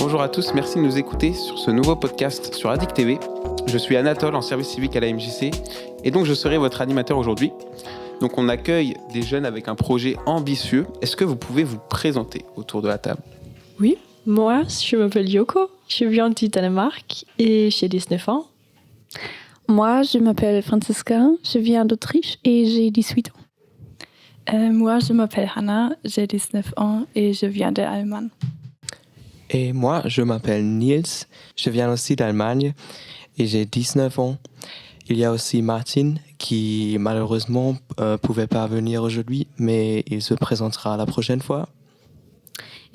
Bonjour à tous, merci de nous écouter sur ce nouveau podcast sur Addict TV. Je suis Anatole en service civique à la MJC et donc je serai votre animateur aujourd'hui. Donc on accueille des jeunes avec un projet ambitieux. Est-ce que vous pouvez vous présenter autour de la table ? Oui, moi je m'appelle Yoko, je viens du Danemark et j'ai 19 ans. Moi je m'appelle Franziska, je viens d'Autriche et j'ai 18 ans. Moi je m'appelle Hannah, j'ai 19 ans et je viens d'Allemagne. Et moi, je m'appelle Niels, je viens aussi d'Allemagne et j'ai 19 ans. Il y a aussi Martin qui malheureusement pouvait pas venir aujourd'hui, mais il se présentera la prochaine fois.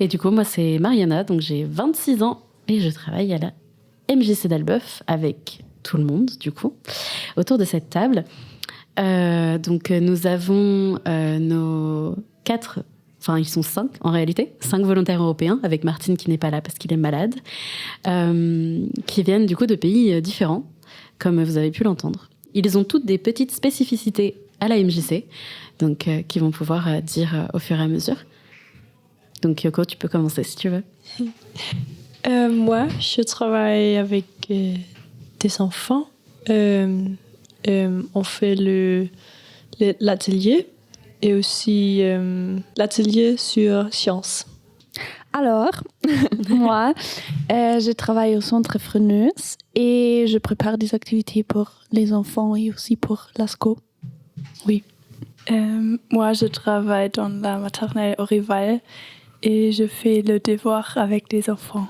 Et du coup, moi c'est Mariana, donc j'ai 26 ans et je travaille à la MJC d'Albeuf avec tout le monde du coup, autour de cette table. Donc nous avons nos 4... Enfin, ils sont 5 en réalité, 5 volontaires européens, avec Martine qui n'est pas là parce qu'il est malade, qui viennent du coup de pays différents, comme vous avez pu l'entendre. Ils ont toutes des petites spécificités à la MJC, donc qui vont pouvoir dire au fur et à mesure. Donc Yoko, tu peux commencer si tu veux. Moi, je travaille avec des enfants. On fait l'atelier. Et aussi l'atelier sur sciences. Alors, moi, je travaille au centre Freneuse et je prépare des activités pour les enfants et aussi pour l'ASCO. Oui. Moi, je travaille dans la maternelle au Rival et je fais le devoir avec les enfants.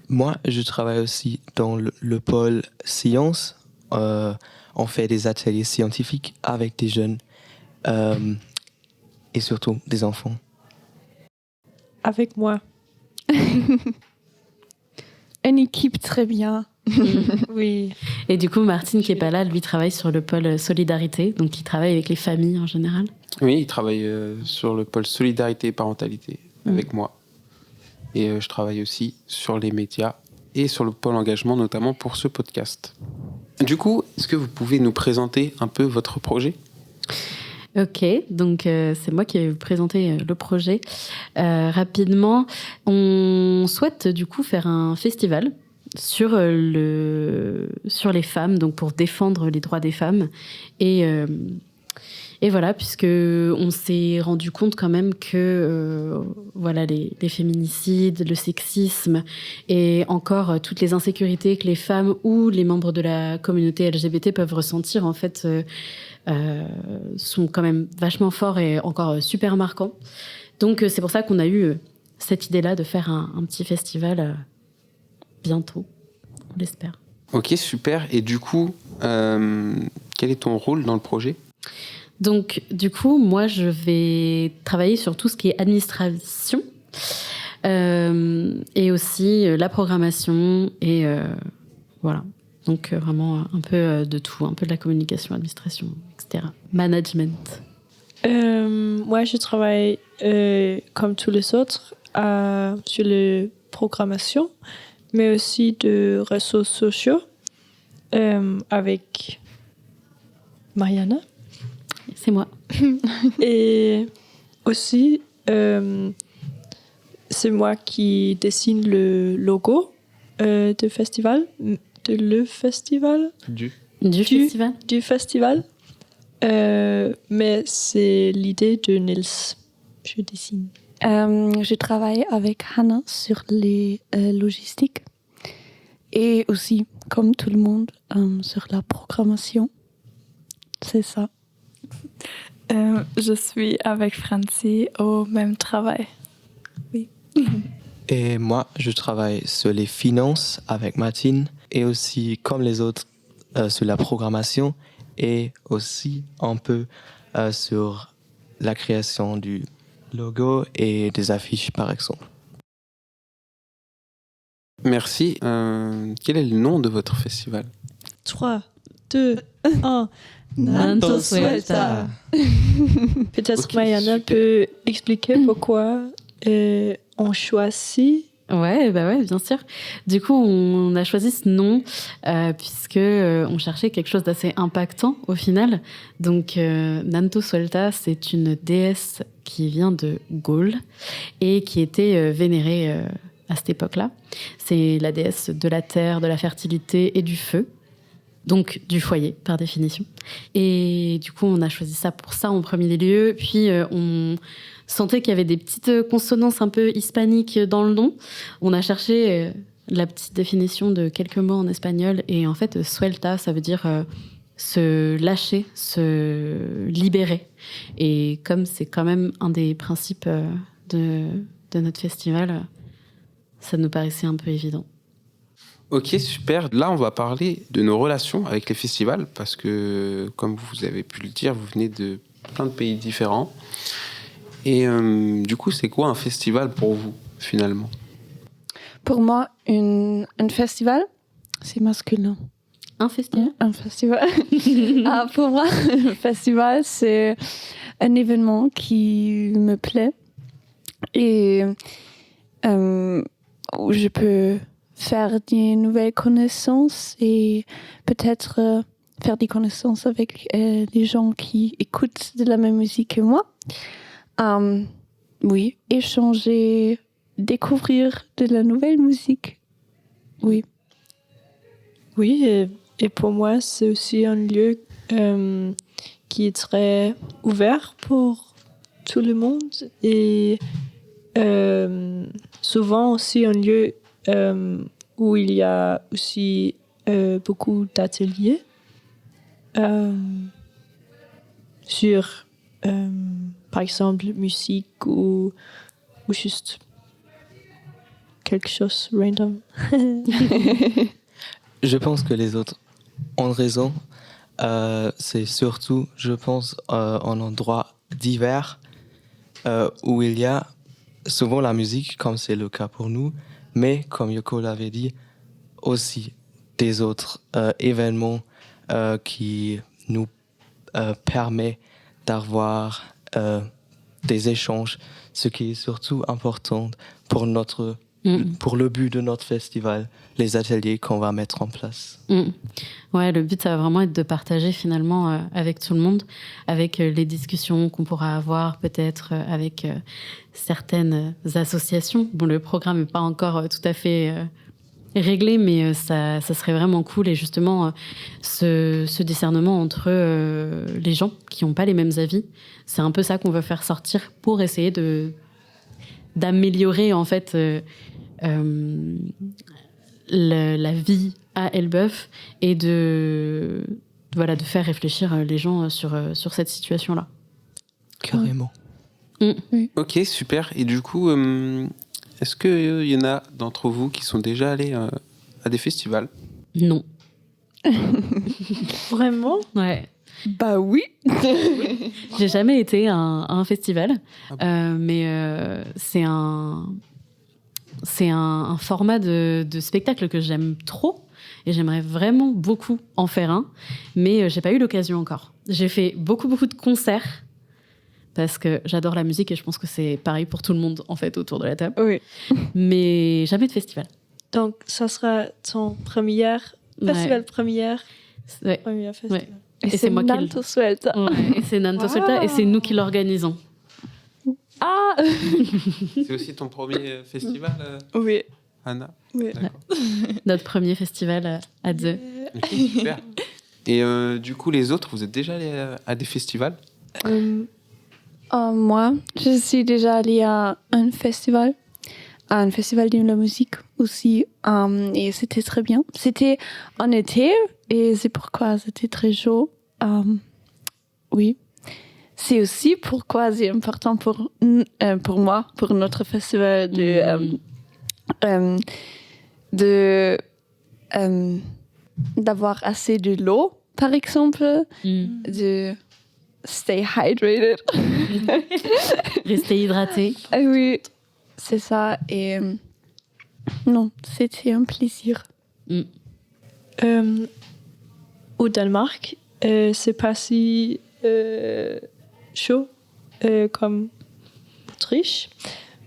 Moi, je travaille aussi dans le pôle sciences. On fait des ateliers scientifiques avec des jeunes. Et surtout des enfants. Avec moi. Une équipe très bien. Oui. Et du coup, Martine qui est pas là, lui travaille sur le pôle solidarité, donc il travaille avec les familles en général. Oui, il travaille sur le pôle solidarité et parentalité avec moi. Et je travaille aussi sur les médias et sur le pôle engagement, notamment pour ce podcast. Du coup, est-ce que vous pouvez nous présenter un peu votre projet ? Ok, donc c'est moi qui vais vous présenter le projet. Rapidement, on souhaite du coup faire un festival sur les femmes, donc pour défendre les droits des femmes. Et voilà, puisque on s'est rendu compte quand même que voilà, les féminicides, le sexisme et encore toutes les insécurités que les femmes ou les membres de la communauté LGBT peuvent ressentir en fait sont quand même vachement forts et encore super marquants. Donc c'est pour ça qu'on a eu cette idée-là de faire un petit festival bientôt, on l'espère. Ok, super. Et du coup, quel est ton rôle dans le projet ? Donc du coup, moi je vais travailler sur tout ce qui est administration et aussi la programmation et voilà. Donc vraiment un peu de tout, un peu de la communication, administration, etc. Management. Moi, je travaille comme tous les autres sur la programmation, mais aussi de réseaux sociaux avec Mariana. C'est moi. Et aussi, c'est moi qui dessine le logo du festival. Du festival. Mais c'est l'idée de Niels. Je dessine. Je travaille avec Hannah sur les logistiques et aussi, comme tout le monde, sur la programmation. C'est ça. Je suis avec Francie au même travail. Oui. Et moi, je travaille sur les finances avec Martine et aussi, comme les autres, sur la programmation et aussi un peu sur la création du logo et des affiches, par exemple. Merci. Quel est le nom de votre festival ? 3, 2, 1. Nanto Suelta. Peut-être Ok, Mariana super. peut expliquer pourquoi on choisit. Ouais, bien sûr. Du coup, on a choisi ce nom puisque on cherchait quelque chose d'assez impactant au final. Donc, Nanto Suelta, c'est une déesse qui vient de Gaule et qui était vénérée à cette époque-là. C'est la déesse de la terre, de la fertilité et du feu, donc du foyer par définition. Et du coup, on a choisi ça pour ça en premier lieu. Puis on sentait qu'il y avait des petites consonances un peu hispaniques dans le nom. On a cherché la petite définition de quelques mots en espagnol. Et en fait, suelta, ça veut dire se lâcher, se libérer. Et comme c'est quand même un des principes de notre festival, ça nous paraissait un peu évident. Ok, super. Là, on va parler de nos relations avec les festivals, parce que, comme vous avez pu le dire, vous venez de plein de pays différents. Et du coup, c'est quoi un festival pour vous, finalement ? Pour moi, un festival, c'est masculin. Un festival ? Un festival. Pour moi, un festival, c'est un événement qui me plaît et où je peux faire des nouvelles connaissances et peut-être faire des connaissances avec des gens qui écoutent de la même musique que moi. Oui, échanger, découvrir de la nouvelle musique. Oui. Oui, et pour moi, c'est aussi un lieu qui est très ouvert pour tout le monde et souvent aussi un lieu où il y a aussi beaucoup d'ateliers sur, par exemple, musique ou juste quelque chose random. Je pense que les autres ont raison. C'est surtout, je pense, un endroit divers où il y a souvent la musique, comme c'est le cas pour nous, mais comme Yoko l'avait dit, aussi des autres événements qui nous permettent d'avoir des échanges, ce qui est surtout important pour pour le but de notre festival, les ateliers qu'on va mettre en place. Ouais, le but, ça va vraiment être de partager finalement avec tout le monde, avec les discussions qu'on pourra avoir peut-être avec certaines associations. Bon, le programme n'est pas encore tout à fait réglé, mais ça serait vraiment cool. Et justement, ce discernement entre les gens qui n'ont pas les mêmes avis, c'est un peu ça qu'on veut faire sortir pour essayer d'améliorer en fait la vie à Elbeuf et de faire réfléchir les gens sur cette situation-là. Carrément. Oui. Ok, super. Et du coup, est-ce qu'il y en a d'entre vous qui sont déjà allés à des festivals ? Non. Vraiment ? Ouais. Bah oui. J'ai jamais été à un festival, mais c'est un format de spectacle que j'aime trop et j'aimerais vraiment beaucoup en faire un, mais j'ai pas eu l'occasion encore. J'ai fait beaucoup de concerts parce que j'adore la musique et je pense que c'est pareil pour tout le monde en fait autour de la table. Oui. Mais jamais de festival. Donc, ça sera ton premier festival première festival. Ouais. Et c'est moi qui Nanto Suelta. Ouais, et c'est Nanto Suelta et c'est nous qui l'organisons. Ah C'est aussi ton premier festival, oui. Anna ? Oui. D'accord. Notre premier festival à deux. Ok, super. Et du coup, les autres, vous êtes déjà allés à des festivals ? Moi, je suis déjà allée à un festival de la musique aussi, et c'était très bien. C'était en été, et c'est pourquoi c'était très chaud. Oui. C'est aussi pourquoi c'est important pour moi, pour notre festival, d'avoir assez de l'eau, par exemple, de stay hydrated. Rester hydraté. Oui, c'est ça. Et non, c'était un plaisir. Au Danemark, c'est pas si chaud comme Autriche,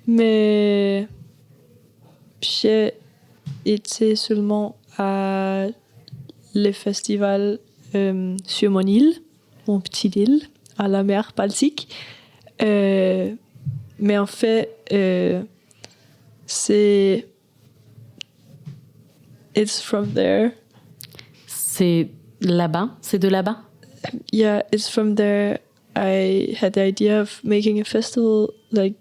mais j'ai été seulement à le festival sur mon île, mon petite île, à la mer Baltique. Mais en fait, c'est it's from there. C'est là-bas? C'est de là-bas? Yeah, it's from there. I had the idea of making a festival, like.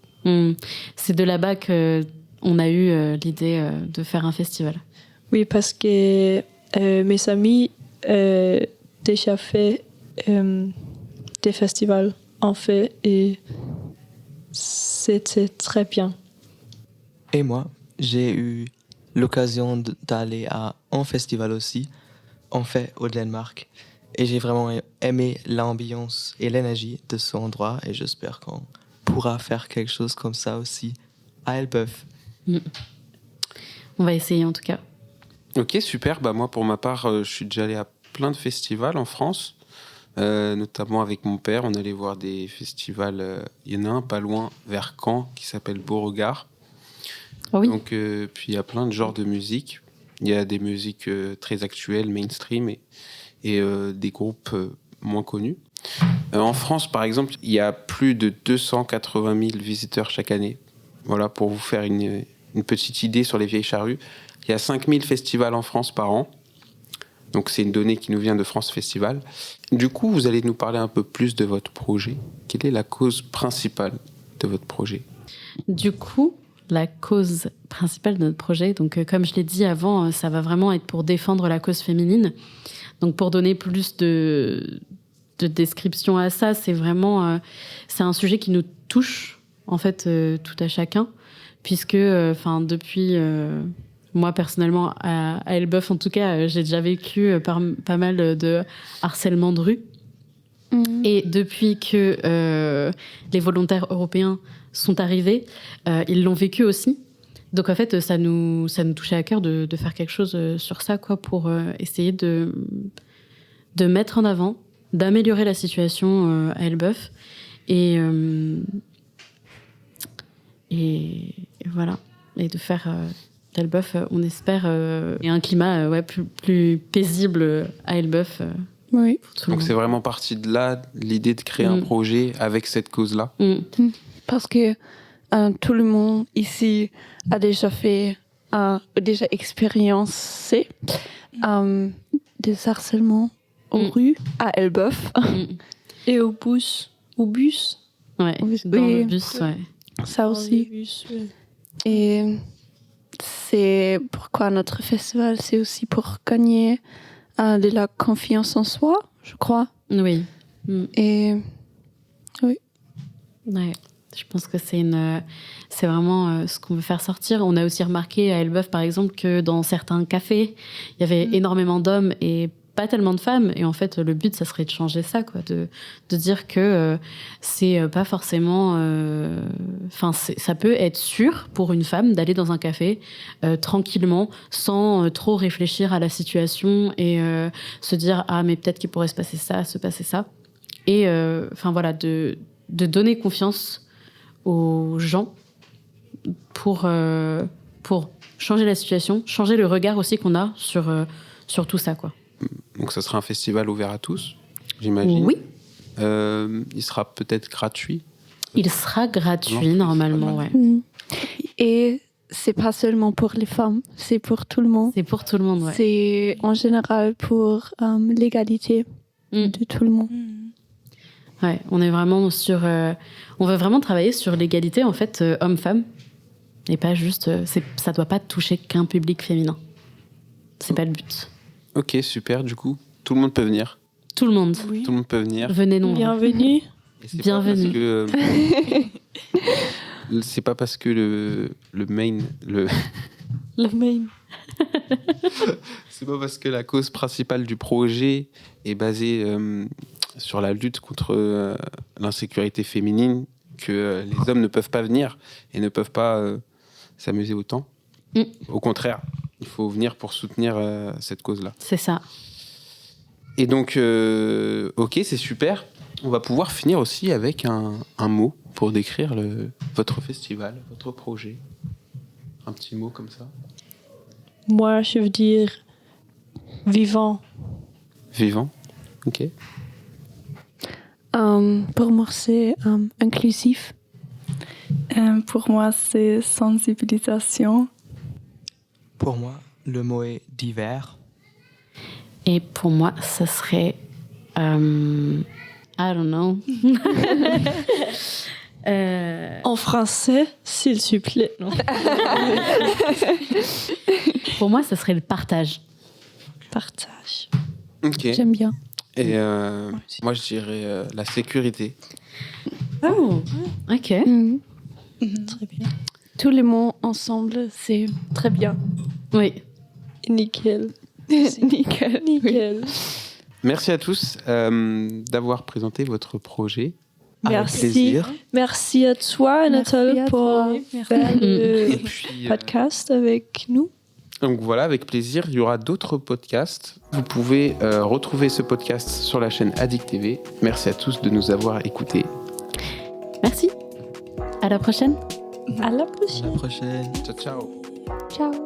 C'est de là-bas que on a eu l'idée de faire un festival. Oui, parce que mes amis déjà fait des festivals en fait et c'était très bien. Et moi, j'ai eu l'occasion d'aller à un festival aussi, en fait au Danemark. Et j'ai vraiment aimé l'ambiance et l'énergie de ce endroit. Et j'espère qu'on pourra faire quelque chose comme ça aussi à Elbeuf. On va essayer en tout cas. Ok, super. Bah, moi, pour ma part, je suis déjà allé à plein de festivals en France, notamment avec mon père. On allait voir des festivals. Il y en a un pas loin, vers Caen, qui s'appelle Beauregard. Oh oui. Donc, puis il y a plein de genres de musique. Il y a des musiques très actuelles, mainstream, et des groupes moins connus. En France, par exemple, il y a plus de 280 000 visiteurs chaque année. Voilà, pour vous faire une petite idée sur les Vieilles Charrues. Il y a 5 000 festivals en France par an. Donc, c'est une donnée qui nous vient de France Festival. Du coup, vous allez nous parler un peu plus de votre projet. Quelle est la cause principale de votre projet ? Du coup, la cause principale de notre projet, donc comme je l'ai dit avant, ça va vraiment être pour défendre la cause féminine. Donc, pour donner plus de description à ça, c'est vraiment c'est un sujet qui nous touche en fait tout à chacun, puisque depuis moi personnellement à Elbeuf en tout cas, j'ai déjà vécu pas mal de harcèlement de rue. Et depuis que les volontaires européens sont arrivés, ils l'ont vécu aussi. Donc en fait, ça nous touchait à cœur de faire quelque chose sur ça, quoi, pour essayer de mettre en avant, d'améliorer la situation à Elbeuf. Et voilà. Et de faire d'Elbeuf, on espère, un climat plus paisible à Elbeuf. Oui. Donc c'est vraiment parti de là, l'idée de créer un projet avec cette cause-là. Parce que tout le monde ici a déjà déjà expériencé des harcèlements aux rues à Elbeuf. Et au bus. Ouais, dans le bus, ouais. Ça aussi. Bus, ouais. Et c'est pourquoi notre festival, c'est aussi pour gagner de la confiance en soi, je crois. Oui. Et oui. Ouais. Je pense que c'est vraiment ce qu'on veut faire sortir. On a aussi remarqué à Elbeuf, par exemple, que dans certains cafés, il y avait énormément d'hommes et pas tellement de femmes. Et en fait, le but, ça serait de changer ça, quoi, de dire que c'est pas forcément... ça peut être sûr pour une femme d'aller dans un café tranquillement, sans trop réfléchir à la situation et se dire « Ah, mais peut-être qu'il pourrait se passer ça. » Et voilà, de donner confiance aux gens pour changer la situation, changer le regard aussi qu'on a sur tout ça, quoi. Donc ça sera un festival ouvert à tous, j'imagine. Oui. Il sera peut-être gratuit. Il sera gratuit normalement, ouais. Et c'est pas seulement pour les femmes, c'est pour tout le monde. C'est pour tout le monde, ouais. C'est en général pour l'égalité de tout le monde. Ouais, on est vraiment on veut vraiment travailler sur l'égalité en fait homme-femme et pas juste ça doit pas toucher qu'un public féminin. C'est pas le but. Ok, super. Du coup, tout le monde peut venir. Tout le monde. Oui. Tout le monde peut venir. Venez nombreux. Bienvenue. Et c'est Bienvenue. C'est pas parce que le main c'est pas parce que la cause principale du projet est basée sur la lutte contre l'insécurité féminine que les hommes ne peuvent pas venir et ne peuvent pas s'amuser autant. Au contraire, il faut venir pour soutenir cette cause-là. C'est ça. Et donc, ok, c'est super. On va pouvoir finir aussi avec un mot pour décrire votre festival, votre projet. Un petit mot comme ça. Moi, je veux dire vivant. Vivant. Ok. Pour moi, c'est inclusif. Pour moi, c'est sensibilisation. Pour moi, le mot est divers. Et pour moi, ça serait... I don't know. En français, s'il te plaît. Non. Pour moi, ça serait le partage. Partage. Ok. J'aime bien. Et moi, je dirais la sécurité. Oh, ok. Mhm. Très bien. Tous les mots ensemble, c'est très bien. Oui. Nickel. Nickel. Nickel. Merci à tous d'avoir présenté votre projet. Avec Merci. plaisir. Merci à toi, Merci Anatole, à pour toi. faire Et le puis, podcast avec nous. donc voilà, avec plaisir. Il y aura d'autres podcasts. Vous pouvez retrouver ce podcast sur la chaîne Addict TV. Merci à tous de nous avoir écoutés. Merci. À la prochaine. À la À la prochaine. prochaine. Ciao, ciao. Ciao.